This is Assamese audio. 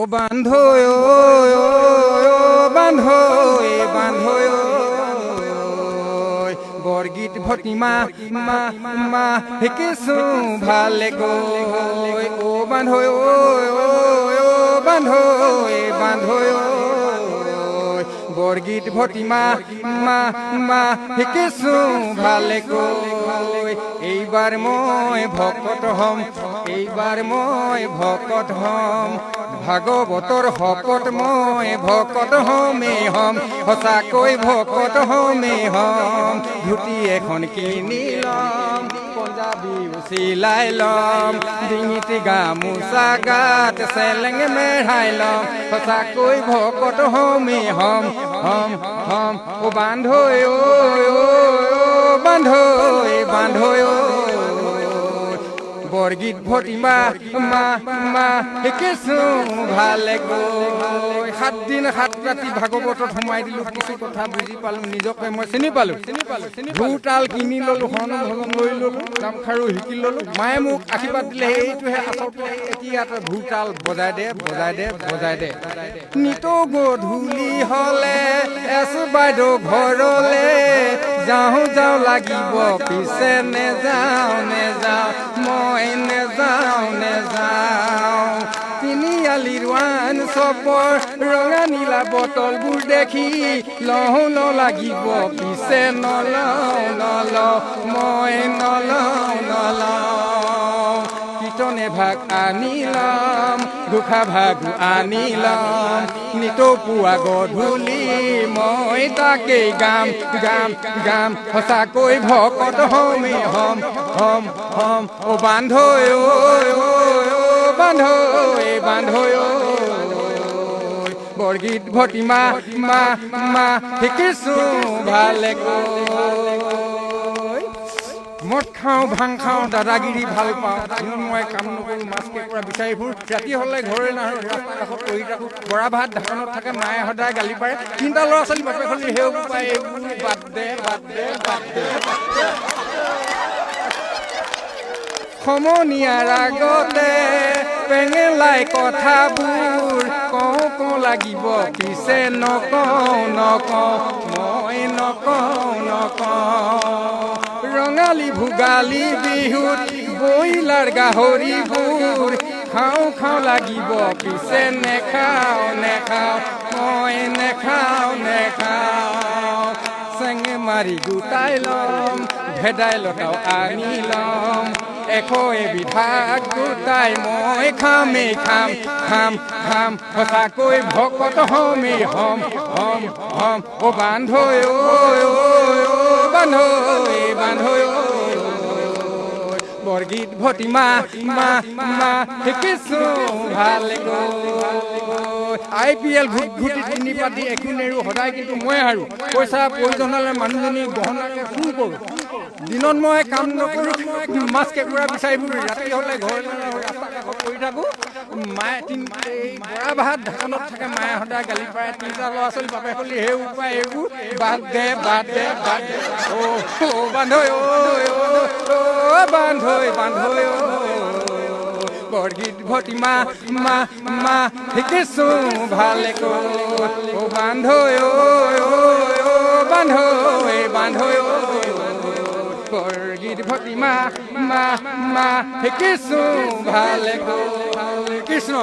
ও বান্ধোয় বান্ধোয় বান্ধোয় বৰগীত ভটিমা মা মা শিকিছো ভালে গৈ ও বান্ধোয় বান্ধোয় বান্ধোয় বৰগীত ভটিমা মা মা শিকিছো ভালে গৈ এইবাৰ মই ভকত হম এইবাৰ মই ভকত হম ভাগৱতৰ শপত মই ভকত হমেই হম সঁচাকৈ ভকত হমেই হম ধুতি এখন কিনি লম পঞ্জাবী চিলাই লম ডিঙিত গামোচা গাত চেলেং মেঢ়াই লম সঁচাকৈ ভকত হমেই হম হম হম ও বান্ধোয় বান্ধোয় বান্ধোয় বৰগীত ভটিমা মা মা শিকিছো ভালে গৈ 7 দিন 7 ৰাতি ভাগৱতত সোমাই দিলো কিছু কথা বুজি পালো নিজকে মই চিনি পালো ভূতাল কিনি ললো হৰণ ভজন লৈ ললো গামখাৰু শিকি ললো মায়ে মোক আশীৰ্বাদ দিলে এইটোহে আচলতে এতিয়া ভূতাল বজাই দে বজাই দে বজাই দে নিতৌ গধূলি হলে এছ বাইদেউ ঘৰলে যাওঁ যাওঁ লাগিব পিছে নেযাওঁ নেযাওঁ মই নেযাওঁ নেযাওঁ তিনিআলিৰ ৱাইন শ্বপৰ ৰঙা নীলা বটলবোৰ দেখি লওঁ লওঁ লাগিব পিছে নলওঁ নলওঁ মই নলওঁ নলওঁ কীৰ্তনে ভাগ আনি ল'ম ঘোষা ভাগ আনি ল'ম নিতৌ পুৱা গধূলি মই তাকেই গাম গাম গাম সঁচাকৈ ভকত হমেই হম হম হম ও বান্ধোয় বান্ধোয় বান্ধোয় বৰগীত ভটিমা মা মা শিকিছো ভালে গৈ মদ খাওঁ ভাং খাওঁ দাদাগিৰি ভাল পাওঁ দিনত মই কাম নকৰোঁ মাছ কেঁকুৰা বিচাৰি ফুৰোঁ ৰাতি হ'লে ঘৰে নাহোঁ ৰাস্তাৰ কাষত পৰি থাকোঁ বৰা ভাত ঢাকনত থাকে মায়ে সদায় গালি পাৰে 3টা ল'ৰা ছোৱালী বাপেক হ'লে সেইবোৰ পায় এইবোৰ বাদ দে বাদ দে বাদ দে সমনীয়াৰ আগতে পেঙেলাই কথাবোৰ কওঁ কওঁ লাগিব পিছে নকওঁ নকওঁ মই নকওঁ নকওঁ ৰঙালী ভোগালী বিহুত বইলাৰ গাহৰিবোৰ খাওঁ খাওঁ লাগিব পিছে নেখাওঁ নেখাওঁ মই নেখাওঁ নেখাওঁ চেঙে মাৰি গোটাই ল'ম ভেদাইলতাও আনি ল'ম 100 এবিধ গোটাই মই খামেই খাম খাম খাম সঁচাকৈ ভকত হমেই হম হম হম ও বান্ধোয় বান্ধোয় বান্ধোয় বৰগীত ভটিমা মা মা শিকিছো ভালে গৈ IPL ঘুটি 3 পাতি একো নেৰো সদায় কিন্তু মই হাৰো পইচা প্ৰয়োজন হ'লে মানুহজনী গহনাকে চুৰ কৰোঁ দিনত মই কাম নকৰোঁ মাছ কেঁকুৰা বিচাৰি ফুৰোঁ ৰাতি হ'লে ঘৰ ৰাস্তাৰ কাষত পৰি থাকোঁ মায়ে বৰা ভাত ঢাকনত থাকে মায়ে সদায় গালি পাৰে 3টা ল'ৰা ছোৱালী বাপেক হ'লে সেই উপায় এইবোৰ বাদ দে বাদ দে বাদ দে অ বান্ধোয় বান্ধোয় বান্ধোয় বৰগীত ভটিমা মা মা শিকিছো ভালে গৈ ও বান্ধোয় বান্ধোয় বান্ধোয় বৰগীত ভটিমা মা মা শিকিছো ভালে গৈ কৃষ্ণ